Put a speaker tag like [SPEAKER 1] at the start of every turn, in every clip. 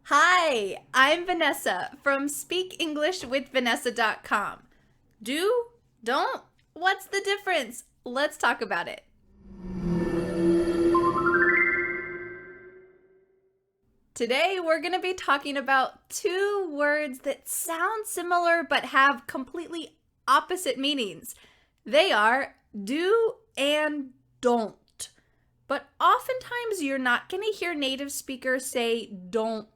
[SPEAKER 1] Hi, I'm Vanessa from speakenglishwithvanessa.com. Do? Don't? What's the difference? Let's talk about it. Today, we're going to be talking about two words that sound similar but have completely opposite meanings. They are do and don't. But oftentimes, you're not going to hear native speakers say don't.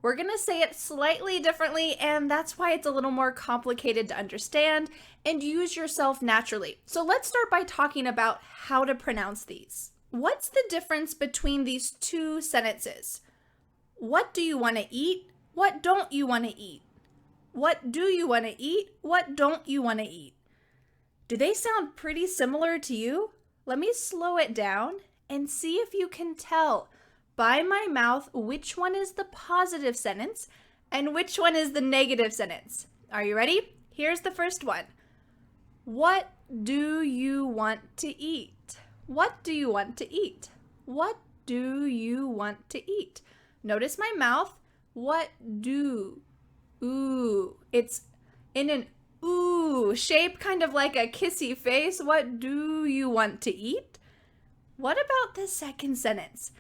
[SPEAKER 1] We're going to say it slightly differently, and that's why it's a little more complicated to understand and use yourself naturally. So let's start by talking about how to pronounce these. What's the difference between these two sentences? What do you want to eat? What don't you want to eat? What do you want to eat? What don't you want to eat? Do they sound pretty similar to you? Let me slow it down and see if you can tell by my mouth which one is the positive sentence and which one is the negative sentence. Are you ready? Here's the first one. What do you want to eat? What do you want to eat? What do you want to eat? Notice my mouth. What do? Ooh. It's in an ooh shape, kind of like a kissy face. What do you want to eat? What about the second sentence?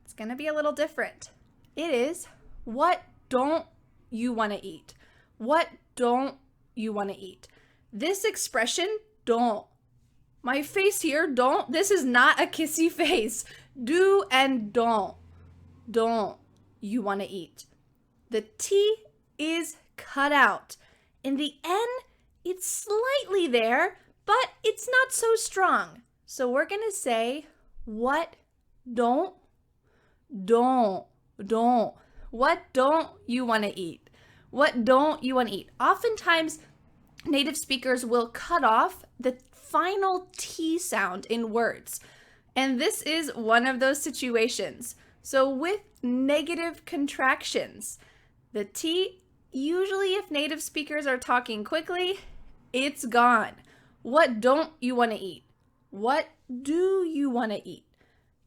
[SPEAKER 1] It's going to be a little different. It is, what don't you want to eat? What don't you want to eat? This expression, don't. My face here, don't. This is not a kissy face. Do and don't. Don't you want to eat? The T is cut out. In the N, it's slightly there, but it's not so strong. So we're going to say, what don't What don't you want to eat? What don't you want to eat? Oftentimes, native speakers will cut off the final T sound in words. And this is one of those situations. So with negative contractions, the T, usually if native speakers are talking quickly, it's gone. What don't you want to eat? What do you want to eat?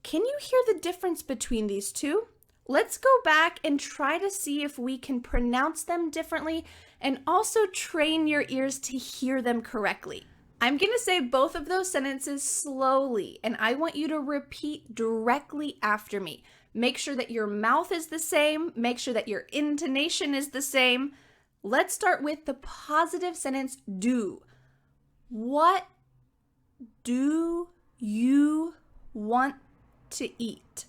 [SPEAKER 1] Can you hear the difference between these two? Let's go back and try to see if we can pronounce them differently and also train your ears to hear them correctly. I'm going to say both of those sentences slowly, and I want you to repeat directly after me. Make sure that your mouth is the same. Make sure that your intonation is the same. Let's start with the positive sentence, do. What do you want to eat?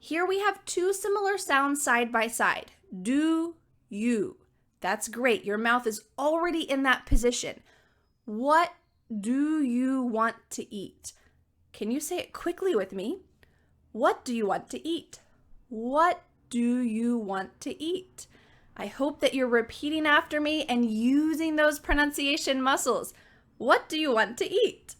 [SPEAKER 1] Here we have two similar sounds side by side. Do you. That's great. Your mouth is already in that position. What do you want to eat? Can you say it quickly with me? What do you want to eat? What do you want to eat? I hope that you're repeating after me and using those pronunciation muscles. What do you want to eat?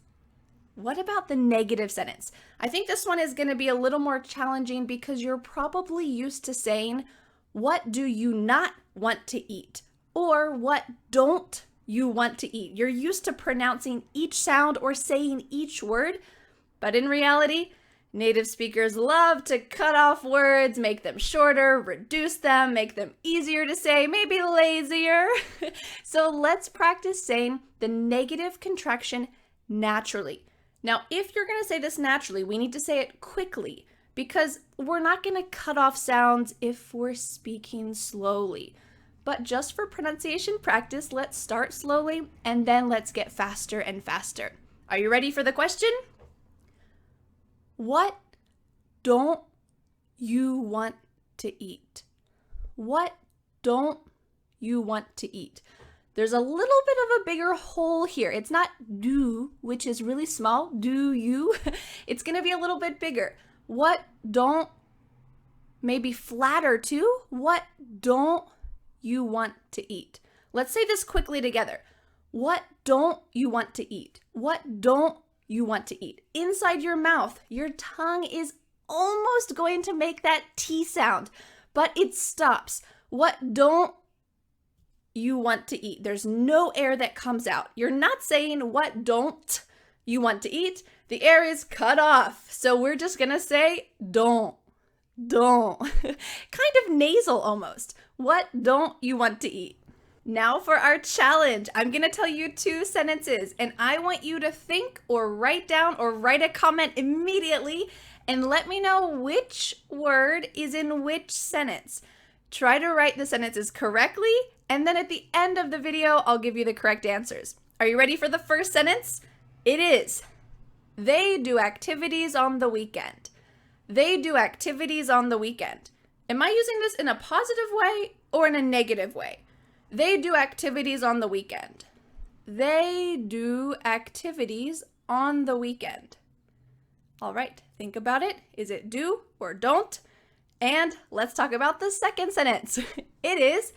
[SPEAKER 1] What about the negative sentence? I think this one is going to be a little more challenging because you're probably used to saying, what do you not want to eat? Or what don't you want to eat? You're used to pronouncing each sound or saying each word, but in reality, native speakers love to cut off words, make them shorter, reduce them, make them easier to say, maybe lazier. So let's practice saying the negative contraction naturally. Now, if you're going to say this naturally, we need to say it quickly because we're not going to cut off sounds if we're speaking slowly. But just for pronunciation practice, let's start slowly and then let's get faster and faster. Are you ready for the question? What don't you want to eat? What don't you want to eat? There's a little bit of a bigger hole here. It's not do, which is really small. Do you? It's going to be a little bit bigger. What don't, maybe flatter too. What don't you want to eat? Let's say this quickly together. What don't you want to eat? What don't you want to eat? Inside your mouth, your tongue is almost going to make that T sound, but it stops. What don't you want to eat? There's no air that comes out. You're not saying what don't you want to eat. The air is cut off. So we're just going to say don't. don't. Kind of nasal almost. What don't you want to eat? Now for our challenge. I'm going to tell you 2 sentences, and I want you to think or write down or write a comment immediately and let me know which word is in which sentence. Try to write the sentences correctly, and then at the end of the video, I'll give you the correct answers. Are you ready for the first sentence? It is, they do activities on the weekend. They do activities on the weekend. Am I using this in a positive way or in a negative way? They do activities on the weekend. They do activities on the weekend. All right, think about it. Is it do or don't? And let's talk about the second sentence. It is,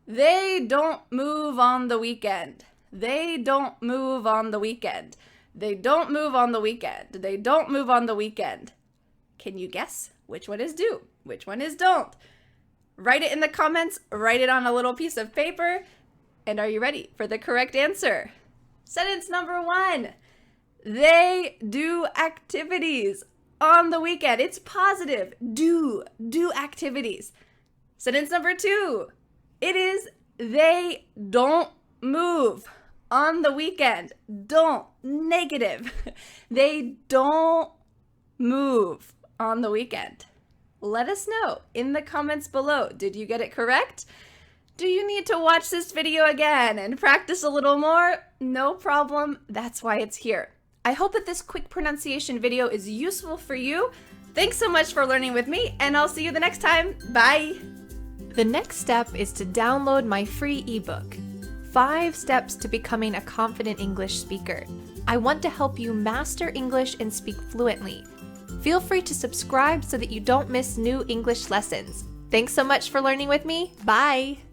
[SPEAKER 1] they don't move on the weekend. They don't move on the weekend. They don't move on the weekend. They don't move on the weekend. Can you guess which one is do? Which one is don't? Write it in the comments, write it on a little piece of paper, and are you ready for the correct answer? Sentence number 1, they do activities on the weekend. It's positive, do activities. Sentence number 2, it is, they don't move on the weekend. Don't, negative. They don't move on the weekend. Let us know in the comments below. Did you get it correct? Do you need to watch this video again and practice a little more? No problem. That's why it's here. I hope that this quick pronunciation video is useful for you. Thanks so much for learning with me, and I'll see you the next time. Bye.
[SPEAKER 2] The next step is to download my free ebook, 5 Steps to Becoming a Confident English Speaker. I want to help you master English and speak fluently. Feel free to subscribe so that you don't miss new English lessons. Thanks so much for learning with me. Bye!